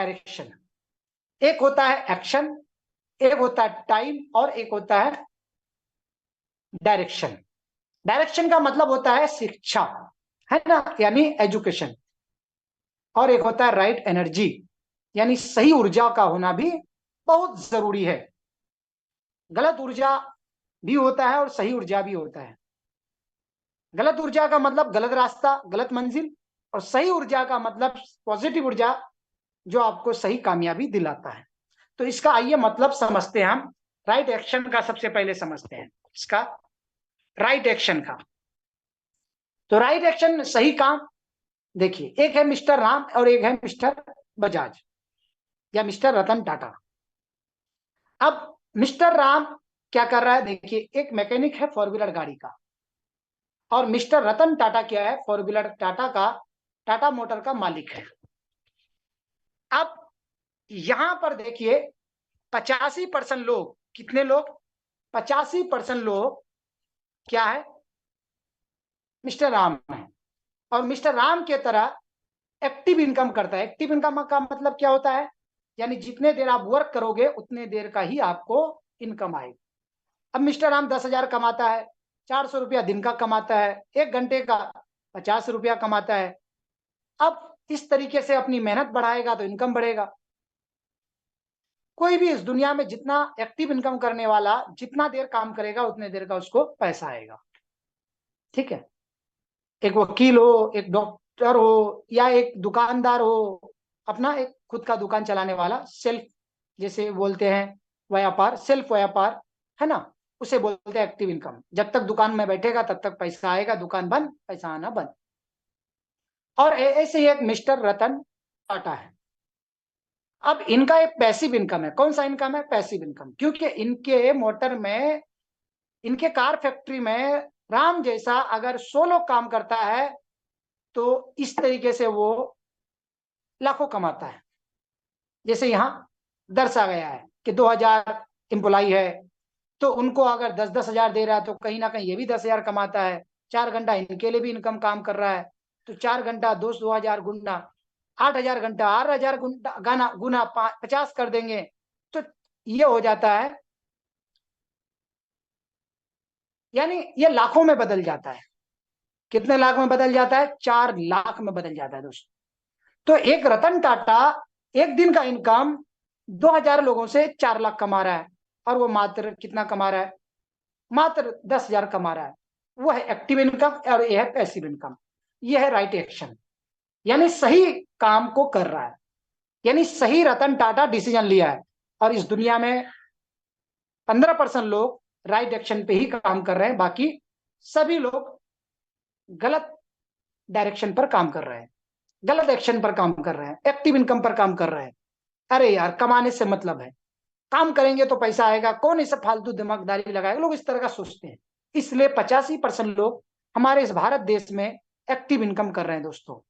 Direction. एक होता है एक्शन, एक होता है टाइम, और एक होता है डायरेक्शन। डायरेक्शन का मतलब होता है शिक्षा, है ना, यानी एजुकेशन। और एक होता है राइट एनर्जी, यानी सही ऊर्जा का होना भी बहुत जरूरी है। गलत ऊर्जा भी होता है और सही ऊर्जा भी होता है। गलत ऊर्जा का मतलब गलत रास्ता, गलत मंजिल, और सही ऊर्जा का मतलब पॉजिटिव ऊर्जा जो आपको सही कामयाबी दिलाता है। तो इसका आइए मतलब समझते हैं हम। राइट एक्शन का सबसे पहले समझते हैं, इसका राइट एक्शन का। तो राइट एक्शन सही काम, देखिए, एक है मिस्टर राम और एक है मिस्टर बजाज या मिस्टर रतन टाटा। अब मिस्टर राम क्या कर रहा है, देखिए, एक मैकेनिक है फोर व्हीलर गाड़ी का, और मिस्टर रतन टाटा क्या है, फोर व्हीलर टाटा का, टाटा मोटर का मालिक है। अब यहां पर देखिए, 85% लोग, कितने लोग, 85% लोग क्या है, मिस्टर राम है। और मिस्टर राम के तरह एक्टिव इनकम करता है। एक्टिव इनकम का मतलब क्या होता है, यानी जितने देर आप वर्क करोगे उतने देर का ही आपको इनकम आएगी। अब मिस्टर राम 10,000 कमाता है, 400 रुपया दिन का कमाता है, 1 घंटे का 50 रुपया कमाता है। अब इस तरीके से अपनी मेहनत बढ़ाएगा तो इनकम बढ़ेगा। कोई भी इस दुनिया में जितना एक्टिव इनकम करने वाला जितना देर काम करेगा उतने देर का उसको पैसा आएगा। ठीक है, एक वकील हो, एक डॉक्टर हो, या एक दुकानदार हो, अपना एक खुद का दुकान चलाने वाला, सेल्फ जैसे बोलते हैं, व्यापार, सेल्फ व्यापार, है ना, उसे बोलते हैं एक्टिव इनकम। जब तक दुकान में बैठेगा तब तक पैसा आएगा, दुकान बंद पैसा आना बंद। और ऐसे ही एक मिस्टर रतन टाटा है। अब इनका एक पैसिव इनकम है। कौन सा इनकम है, पैसिव इनकम, क्योंकि इनके मोटर में, इनके कार फैक्ट्री में राम जैसा अगर 100 लोग काम करता है तो इस तरीके से वो लाखों कमाता है। जैसे यहां दर्शा गया है कि 2000 एम्प्लॉई है, तो उनको अगर 10-10 हजार दे रहा है तो कहीं ना कहीं ये भी 10,000 कमाता है। 4 घंटा इनके लिए भी इनकम काम कर रहा है, तो 4 घंटा 2,000 गुना 8,000 घंटा, 8,000 गुना गाना गुना 50 कर देंगे तो ये हो जाता है, यानी ये लाखों में बदल जाता है। कितने लाख में बदल जाता है, 4 लाख में बदल जाता है दोस्तों। तो एक रतन टाटा एक दिन का इनकम 2,000 लोगों से 4 लाख कमा रहा है, और वो मात्र कितना कमा रहा है, मात्र 10,000 कमा रहा है। वो है एक्टिव इनकम और ये है पैसिव इनकम। ये है राइट एक्शन, यानी सही काम को कर रहा है, यानी सही रतन टाटा डिसीजन लिया है। और इस दुनिया में 15% लोग राइट एक्शन पे ही काम कर रहे हैं, बाकी सभी लोग गलत डायरेक्शन पर काम कर रहे हैं, गलत एक्शन पर काम कर रहे हैं, एक्टिव इनकम पर काम कर रहे हैं। अरे यार, कमाने से मतलब है, काम करेंगे तो पैसा आएगा, कौन इसे फालतू दिमागदारी लगाएगा, लोग इस तरह का सोचते हैं। इसलिए 85% लोग हमारे इस भारत देश में एक्टिव इनकम कर रहे हैं दोस्तों।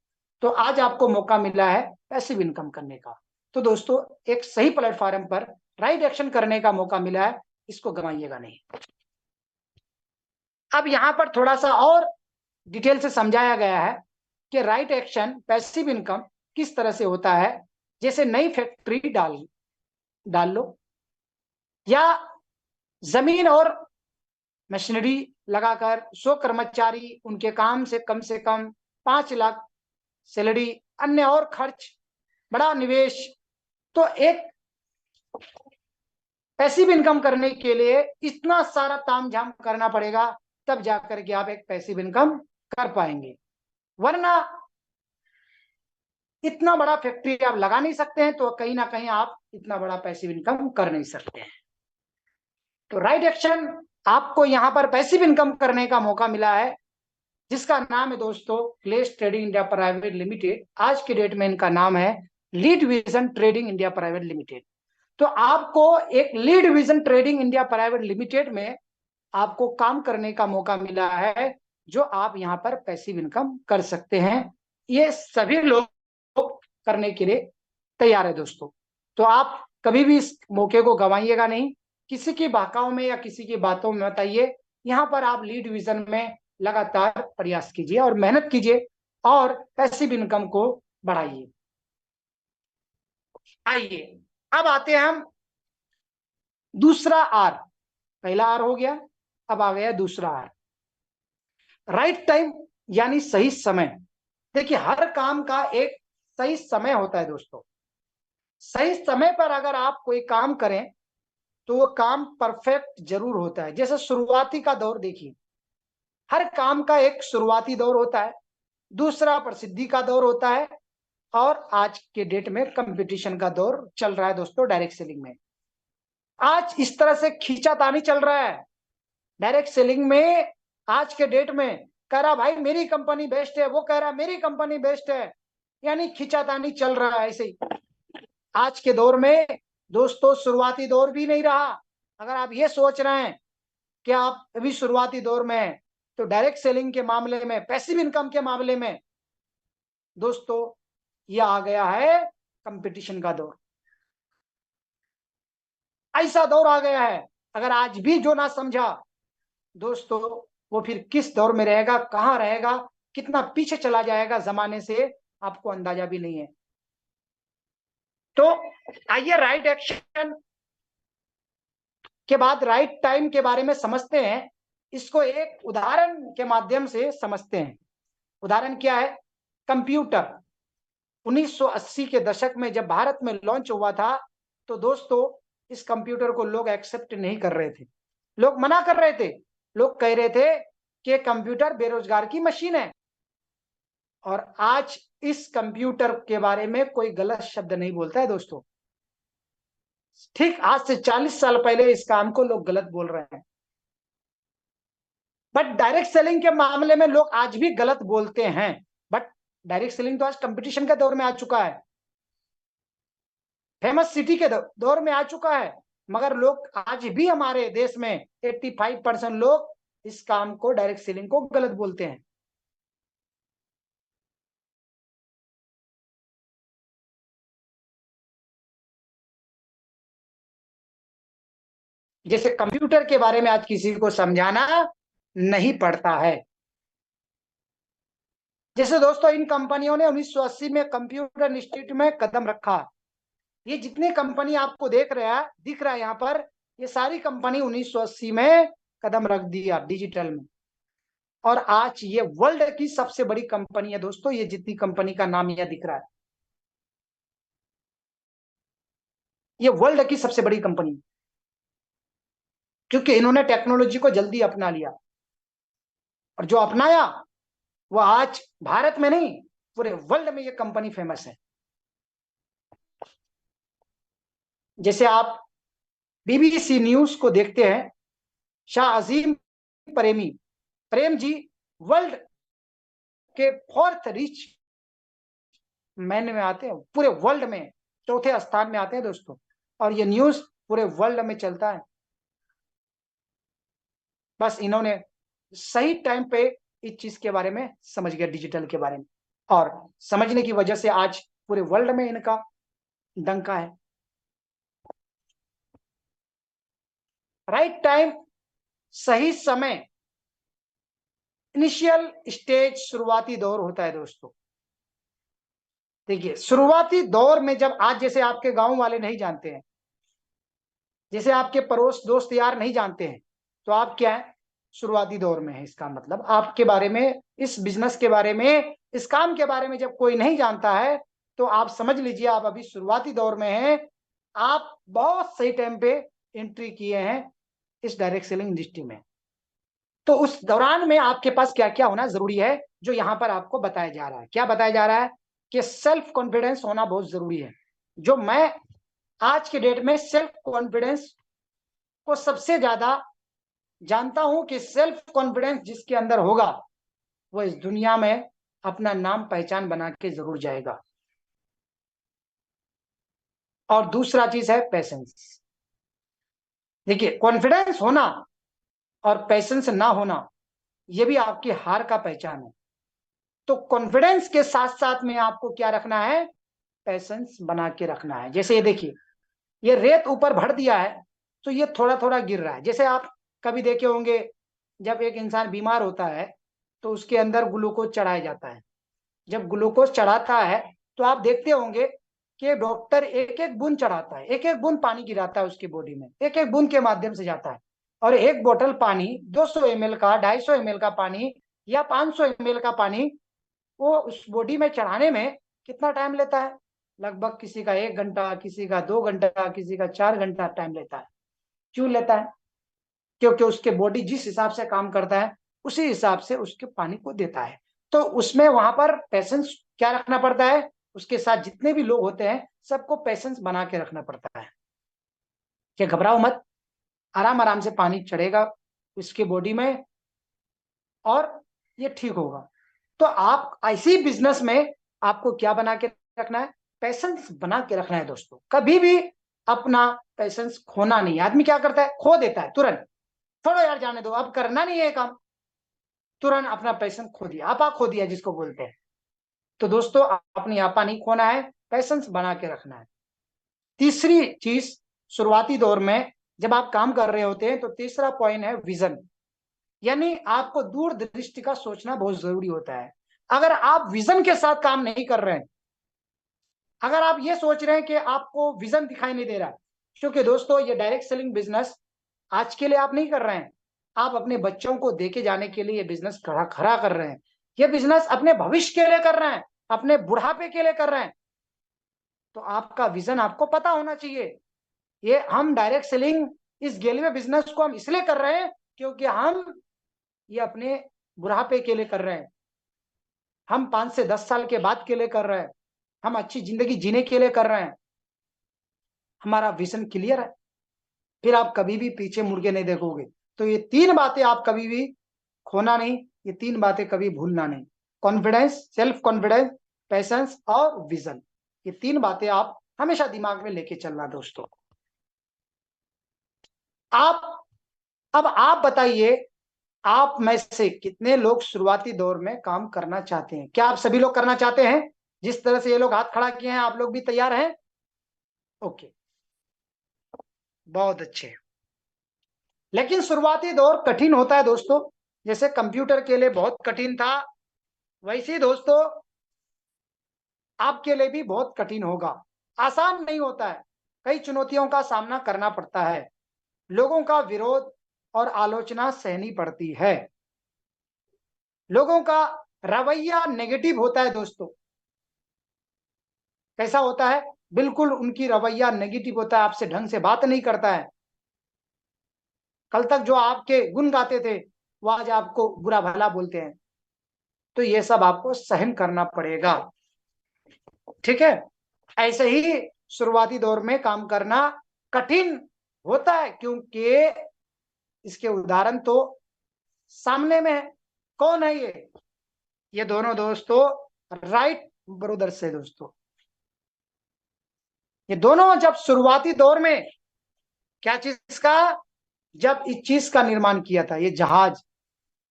तो आज आपको मौका मिला है पैसिव इनकम करने का। तो दोस्तों, एक सही प्लेटफॉर्म पर राइट एक्शन करने का मौका मिला है, इसको गंवाइएगा नहीं। अब यहां पर थोड़ा सा और डिटेल से समझाया गया है कि राइट एक्शन पैसिव इनकम किस तरह से होता है। जैसे नई फैक्ट्री डाल डाल लो, या जमीन और मशीनरी लगाकर 100 कर्मचारी, उनके काम से कम 5 लाख सैलरी, अन्य और खर्च, बड़ा निवेश। तो एक पैसिव इनकम करने के लिए इतना सारा तामझाम करना पड़ेगा, तब जाकर के आप एक पैसिव इनकम कर पाएंगे, वरना इतना बड़ा फैक्ट्री आप लगा नहीं सकते हैं, तो कहीं ना कहीं आप इतना बड़ा पैसिव इनकम कर नहीं सकते हैं। तो राइट एक्शन, आपको यहां पर पैसिव इनकम करने का मौका मिला है, जिसका नाम है दोस्तों क्लेस ट्रेडिंग इंडिया प्राइवेट लिमिटेड। आज के डेट में इनका नाम है lead vision trading India private limited. तो आपको एक lead vision trading India private limited में आपको काम करने का मौका मिला है, जो आप यहाँ पर पैसिव इनकम कर सकते हैं। ये सभी लोग करने के लिए तैयार है दोस्तों। तो आप कभी भी इस मौके को गंवाइएगा नहीं, किसी की बहकाव में या किसी की बातों में मत आइए। यहाँ पर आप लीड विजन में लगातार प्रयास कीजिए और मेहनत कीजिए और पैसिव इनकम को बढ़ाइए। आइए अब आते हैं हम दूसरा आर। पहला आर हो गया, अब आ गया दूसरा आर, राइट टाइम यानी सही समय। देखिए हर काम का एक सही समय होता है दोस्तों। सही समय पर अगर आप कोई काम करें तो वो काम परफेक्ट जरूर होता है। जैसे शुरुआती का दौर देखिए, हर काम का एक शुरुआती दौर होता है, दूसरा प्रसिद्धि का दौर होता है, और आज के डेट में कंपटीशन का दौर चल रहा है दोस्तों डायरेक्ट सेलिंग में। आज इस तरह से खींचातानी चल रहा है डायरेक्ट सेलिंग में। आज के डेट में कह रहा भाई मेरी कंपनी बेस्ट है, वो कह रहा मेरी कंपनी बेस्ट है, यानी खींचातानी चल रहा है ऐसे ही। आज के दौर में दोस्तों शुरुआती दौर भी नहीं रहा। अगर आप ये सोच रहे हैं कि आप अभी शुरुआती दौर में हैं, तो डायरेक्ट सेलिंग के मामले में, पैसिव इनकम के मामले में दोस्तों ये आ गया है कंपटीशन का दौर। ऐसा दौर आ गया है, अगर आज भी जो ना समझा दोस्तों, वो फिर किस दौर में रहेगा, कहां रहेगा, कितना पीछे चला जाएगा जमाने से, आपको अंदाजा भी नहीं है। तो आइए राइट एक्शन के बाद राइट टाइम के बारे में समझते हैं। इसको एक उदाहरण के माध्यम से समझते हैं। उदाहरण क्या है? कंप्यूटर 1980 के दशक में जब भारत में लॉन्च हुआ था, तो दोस्तों इस कंप्यूटर को लोग एक्सेप्ट नहीं कर रहे थे, लोग मना कर रहे थे। लोग कह रहे थे कि कंप्यूटर बेरोजगार की मशीन है। और आज इस कंप्यूटर के बारे में कोई गलत शब्द नहीं बोलता है दोस्तों। ठीक आज से 40 साल पहले इस काम को लोग गलत बोल रहे हैं। बट डायरेक्ट सेलिंग के मामले में लोग आज भी गलत बोलते हैं। बट डायरेक्ट सेलिंग तो आज कंपटीशन के दौर में आ चुका है, फेमस सिटी के दौर में आ चुका है। मगर लोग आज भी हमारे देश में 85% लोग इस काम को, डायरेक्ट सेलिंग को गलत बोलते हैं। जैसे कंप्यूटर के बारे में आज किसी को समझाना नहीं पड़ता है। जैसे दोस्तों इन कंपनियों ने 1980 में कंप्यूटर इंस्टीट्यूट में कदम रखा। ये जितनी कंपनी आपको दिख रहा है यहाँ पर, ये सारी कंपनी 1980 में कदम रख दिया डिजिटल में। और आज ये वर्ल्ड की सबसे बड़ी कंपनी है दोस्तों। ये जितनी कंपनी का नाम यह दिख रहा है, ये वर्ल्ड की सबसे बड़ी कंपनी, क्योंकि इन्होंने टेक्नोलॉजी को जल्दी अपना लिया। और जो अपनाया वो आज भारत में नहीं, पूरे वर्ल्ड में ये कंपनी फेमस है। जैसे आप बीबीसी न्यूज को देखते हैं, शाह अजीम प्रेम जी वर्ल्ड के 4th रिच मैन में आते हैं, पूरे वर्ल्ड में 4थे स्थान में आते हैं दोस्तों। और ये न्यूज पूरे वर्ल्ड में चलता है। बस इन्होंने सही टाइम पे इस चीज के बारे में समझ गया, डिजिटल के बारे में, और समझने की वजह से आज पूरे वर्ल्ड में इनका डंका है। राइट टाइम, सही समय, इनिशियल स्टेज, शुरुआती दौर होता है दोस्तों। देखिए शुरुआती दौर में जब आज जैसे आपके गांव वाले नहीं जानते हैं, जैसे आपके पड़ोस दोस्त यार नहीं जानते हैं, तो आप क्या है, शुरुआती दौर में है। इसका मतलब आपके बारे में, इस बिजनेस के बारे में, इस काम के बारे में जब कोई नहीं जानता है, तो आप समझ लीजिए आप अभी शुरुआती दौर में हैं। आप बहुत सही टाइम पे एंट्री किए हैं इस डायरेक्ट सेलिंग इंडस्ट्री में। तो उस दौरान में आपके पास क्या क्या होना जरूरी है, जो यहाँ पर आपको बताया जा रहा है। क्या बताया जा रहा है? कि सेल्फ कॉन्फिडेंस होना बहुत जरूरी है। जो मैं आज के डेट में सेल्फ कॉन्फिडेंस को सबसे ज्यादा जानता हूं, कि सेल्फ कॉन्फिडेंस जिसके अंदर होगा वो इस दुनिया में अपना नाम पहचान बना के जरूर जाएगा। और दूसरा चीज है पेशेंस। देखिए कॉन्फिडेंस होना और पेशेंस ना होना, ये भी आपकी हार का पहचान है। तो कॉन्फिडेंस के साथ साथ में आपको क्या रखना है, पेशेंस बना के रखना है। जैसे ये देखिए, ये रेत ऊपर भर दिया है तो ये थोड़ा थोड़ा गिर रहा है। जैसे आप कभी देखे होंगे, जब एक इंसान बीमार होता है तो उसके अंदर ग्लूकोज चढ़ाया जाता है। जब ग्लूकोज चढ़ाता है तो आप देखते होंगे कि डॉक्टर एक एक बूंद चढ़ाता है, एक एक बूंद पानी गिराता है उसकी बॉडी में, एक एक बूंद के माध्यम से जाता है। और एक बोतल पानी 200 ml का, 250 ml का पानी या 500 ml का पानी वो उस बॉडी में चढ़ाने में कितना टाइम लेता है? लगभग किसी का 1 घंटा, किसी का 2 घंटा, किसी का 4 घंटा टाइम लेता है। क्यों लेता है? क्योंकि उसके बॉडी जिस हिसाब से काम करता है उसी हिसाब से उसके पानी को देता है। तो उसमें वहां पर पेशेंस क्या रखना पड़ता है? उसके साथ जितने भी लोग होते हैं सबको पेशेंस बना के रखना पड़ता है कि घबराओ मत, आराम आराम से पानी चढ़ेगा उसकी बॉडी में और ये ठीक होगा। तो आप ऐसी बिजनेस में आपको क्या बना के रखना है? पेशेंस बना के रखना है दोस्तों। कभी भी अपना पेशेंस खोना नहीं। आदमी क्या करता है? खो देता है तुरंत। छोड़ो यार, जाने दो, अब करना नहीं है काम, तुरंत अपना पेशेंस खो दिया, आपा खो दिया जिसको बोलते हैं। तो दोस्तों अपनी आपा नहीं खोना है, पेशेंस बना के रखना है। तीसरी चीज, शुरुआती दौर में जब आप काम कर रहे होते हैं तो तीसरा पॉइंट है विजन, यानी आपको दूरदृष्टि का सोचना बहुत जरूरी होता है। अगर आप विजन के साथ काम नहीं कर रहे हैं, अगर आप ये सोच रहे हैं कि आपको विजन दिखाई नहीं दे रहा, क्योंकि दोस्तों ये डायरेक्ट सेलिंग बिजनेस आज के लिए आप नहीं कर रहे हैं, आप अपने बच्चों को देके जाने के लिए ये बिजनेस खड़ा खड़ा कर रहे हैं। ये बिजनेस अपने भविष्य के लिए कर रहे हैं, अपने बुढ़ापे के लिए कर रहे हैं। तो आपका विजन आपको पता होना चाहिए। ये हम डायरेक्ट सेलिंग इस गेलवे बिजनेस को हम इसलिए कर रहे हैं क्योंकि हम ये अपने बुढ़ापे के लिए कर रहे हैं, हम 5 से 10 साल के बाद के लिए कर रहे हैं, हम अच्छी जिंदगी जीने के लिए कर रहे हैं। हमारा विजन क्लियर है, फिर आप कभी भी पीछे मुड़ के नहीं देखोगे। तो ये 3 बातें आप कभी भी खोना नहीं, ये 3 बातें कभी भूलना नहीं। कॉन्फिडेंस, सेल्फ कॉन्फिडेंस, पैशंस और विजन, ये 3 बातें आप हमेशा दिमाग में लेके चलना दोस्तों। आप अब आप बताइए, आप में से कितने लोग शुरुआती दौर में काम करना चाहते हैं? क्या आप सभी लोग करना चाहते हैं? जिस तरह से ये लोग हाथ खड़ा किए हैं, आप लोग भी तैयार हैं? ओके, बहुत अच्छे। लेकिन शुरुआती दौर कठिन होता है दोस्तों, जैसे कंप्यूटर के लिए बहुत कठिन था, वैसे ही दोस्तों आपके लिए भी बहुत कठिन होगा। आसान नहीं होता है, कई चुनौतियों का सामना करना पड़ता है, लोगों का विरोध और आलोचना सहनी पड़ती है, लोगों का रवैया नेगेटिव होता है दोस्तों। कैसा होता है? बिल्कुल उनकी रवैया नेगेटिव होता है, आपसे ढंग से बात नहीं करता है। कल तक जो आपके गुण गाते थे वो आज आपको बुरा भला बोलते हैं। तो ये सब आपको सहन करना पड़ेगा, ठीक है? ऐसे ही शुरुआती दौर में काम करना कठिन होता है, क्योंकि इसके उदाहरण तो सामने में है। कौन है ये दोनों दोस्तों राइट ब्रदर्स है दोस्तों। ये दोनों जब शुरुआती दौर में क्या चीज का, जब इस चीज का निर्माण किया था, ये जहाज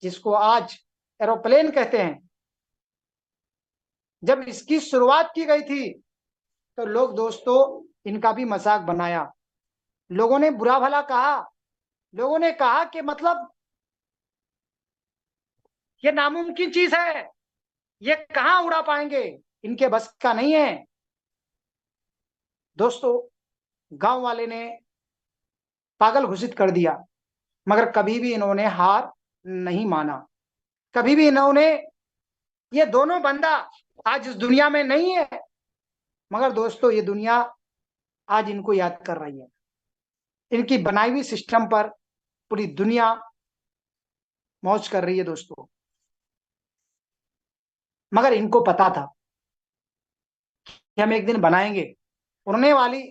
जिसको आज एरोप्लेन कहते हैं, जब इसकी शुरुआत की गई थी तो लोग दोस्तों इनका भी मजाक बनाया, लोगों ने बुरा भला कहा, लोगों ने कहा कि मतलब ये नामुमकिन चीज है, ये कहां उड़ा पाएंगे, इनके बस का नहीं है। दोस्तों गांव वाले ने पागल घोषित कर दिया, मगर कभी भी इन्होंने हार नहीं माना, कभी भी इन्होंने, ये दोनों बंदा आज इस दुनिया में नहीं है, मगर दोस्तों ये दुनिया आज इनको याद कर रही है। इनकी बनाई हुई सिस्टम पर पूरी दुनिया मौज कर रही है दोस्तों। मगर इनको पता था कि हम एक दिन बनाएंगे, उड़ने वाली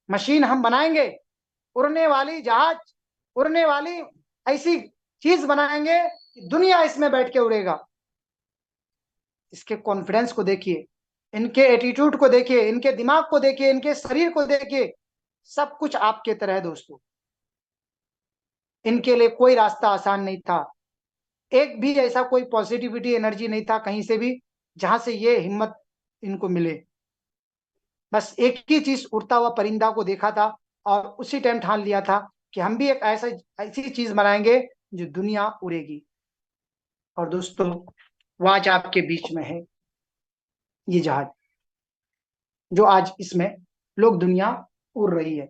मशीन हम बनाएंगे, उड़ने वाली जहाज, उड़ने वाली ऐसी चीज बनाएंगे कि दुनिया इसमें बैठ के उड़ेगा। इसके कॉन्फिडेंस को देखिए, इनके एटीट्यूड को देखिए, इनके दिमाग को देखिए, इनके शरीर को देखिए, सब कुछ आपके तरह है दोस्तों। इनके लिए कोई रास्ता आसान नहीं था, एक भी ऐसा कोई पॉजिटिविटी एनर्जी नहीं था कहीं से भी जहां से ये हिम्मत इनको मिले। बस एक ही चीज, उड़ता हुआ परिंदा को देखा था और उसी टाइम ठान लिया था कि हम भी एक ऐसा ऐसी चीज बनाएंगे जो दुनिया उड़ेगी। और दोस्तों वो आज आपके बीच में है, ये जहाज। जो आज इसमें लोग दुनिया उड़ रही है।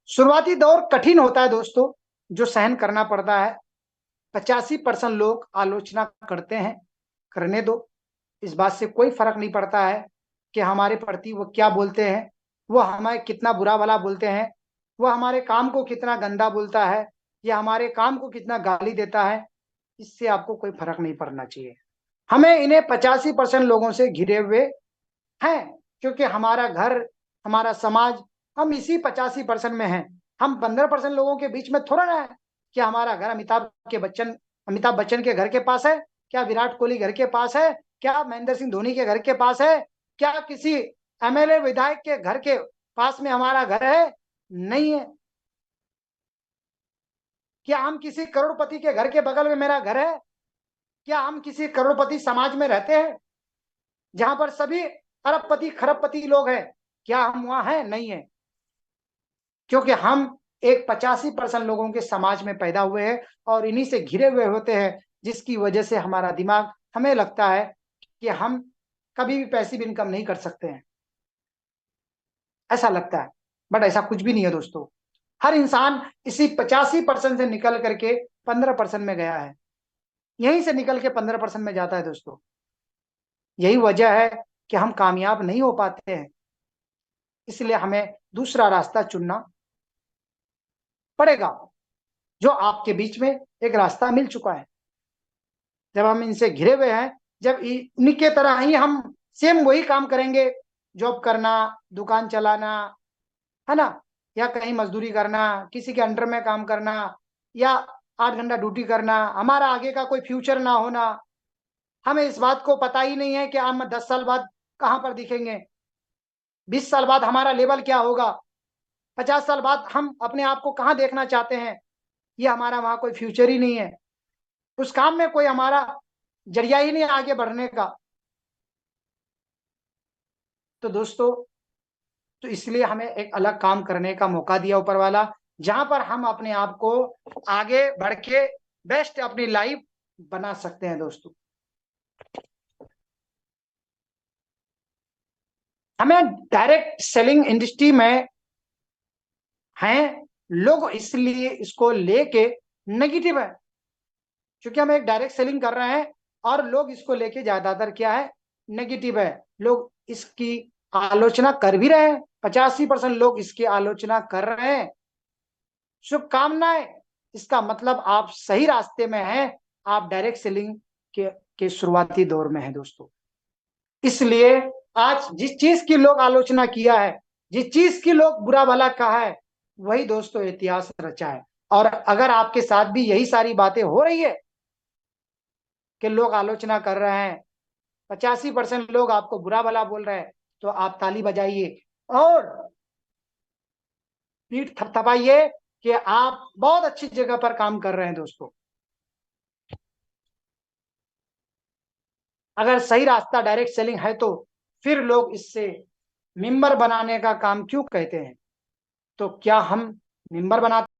शुरुआती दौर कठिन होता है दोस्तों, जो सहन करना पड़ता है। 85% लोग आलोचना करते हैं, करने दो। इस बात से कोई फर्क नहीं पड़ता है कि हमारे प्रति वो क्या बोलते हैं, वो हमें कितना बुरा भला बोलते हैं, वो हमारे काम को कितना गंदा बोलता है, या हमारे काम को कितना गाली देता है। इससे आपको कोई फर्क नहीं पड़ना चाहिए। हमें इन्हें 85% लोगों से घिरे हुए हैं, क्योंकि हमारा घर, हमारा समाज, हम इसी 85% में हैं। हम 15% लोगों के बीच में थोड़ा ना है। क्या हमारा घर अमिताभ बच्चन के घर के पास है? क्या विराट कोहली घर के पास है? क्या महेंद्र सिंह धोनी के घर के पास है? क्या किसी एमएलए विधायक के घर के पास में हमारा घर है? नहीं है। क्या हम किसी करोड़पति के घर के बगल में मेरा घर है? क्या हम किसी करोड़पति समाज में रहते हैं जहां पर सभी अरबपति खरबपति लोग हैं? क्या हम वहां हैं? नहीं है। क्योंकि हम एक 85% लोगों के समाज में पैदा हुए हैं और इन्हीं से घिरे हुए होते हैं, जिसकी वजह से हमारा दिमाग, हमें लगता है कि हम कभी भी पैसिव इनकम नहीं कर सकते हैं, ऐसा लगता है। बट ऐसा कुछ भी नहीं है दोस्तों। हर इंसान इसी 85% से निकल करके 15% में गया है, यहीं से निकल के 15% में जाता है दोस्तों। यही वजह है कि हम कामयाब नहीं हो पाते हैं, इसलिए हमें दूसरा रास्ता चुनना पड़ेगा। जो आपके बीच में एक रास्ता मिल चुका है, जब हम इनसे घिरे हुए हैं, जब इन्हीं के तरह ही हम सेम वही काम करेंगे, जॉब करना, दुकान चलाना, है ना, या कहीं मजदूरी करना, किसी के अंडर में काम करना, या 8 घंटा ड्यूटी करना, हमारा आगे का कोई फ्यूचर ना होना, हमें इस बात को पता ही नहीं है कि हम 10 साल बाद कहां पर दिखेंगे, 20 साल बाद हमारा लेवल क्या होगा, 50 साल बाद हम अपने आप को कहां देखना चाहते हैं। ये हमारा वहां कोई फ्यूचर ही नहीं है, उस काम में कोई हमारा जरिया ही नहीं आगे बढ़ने का। तो दोस्तों, तो इसलिए हमें एक अलग काम करने का मौका दिया ऊपर वाला, जहां पर हम अपने आप को आगे बढ़ के बेस्ट अपनी लाइफ बना सकते हैं दोस्तों। हमें डायरेक्ट सेलिंग इंडस्ट्री में हैं लोग, इसलिए इसको लेके नेगेटिव है, क्योंकि हम एक डायरेक्ट सेलिंग कर रहे हैं और लोग इसको लेके ज्यादातर क्या है, नेगेटिव है। लोग इसकी आलोचना कर भी रहे हैं, 85% लोग इसकी आलोचना कर रहे हैं। शुभकामनाएं, इसका मतलब आप सही रास्ते में हैं, आप डायरेक्ट सेलिंग के शुरुआती दौर में हैं दोस्तों। इसलिए आज जिस चीज की लोग आलोचना किया है, जिस चीज की लोग बुरा भला कहा है, वही दोस्तों इतिहास रचा है। और अगर आपके साथ भी यही सारी बातें हो रही है कि लोग आलोचना कर रहे हैं, 85% लोग आपको बुरा भला बोल रहे हैं, तो आप ताली बजाइए और पीठ थपथपाइए कि आप बहुत अच्छी जगह पर काम कर रहे हैं दोस्तों। अगर सही रास्ता डायरेक्ट सेलिंग है, तो फिर लोग इससे मेंबर बनाने का काम क्यों कहते हैं? तो क्या हम मेंबर बनाते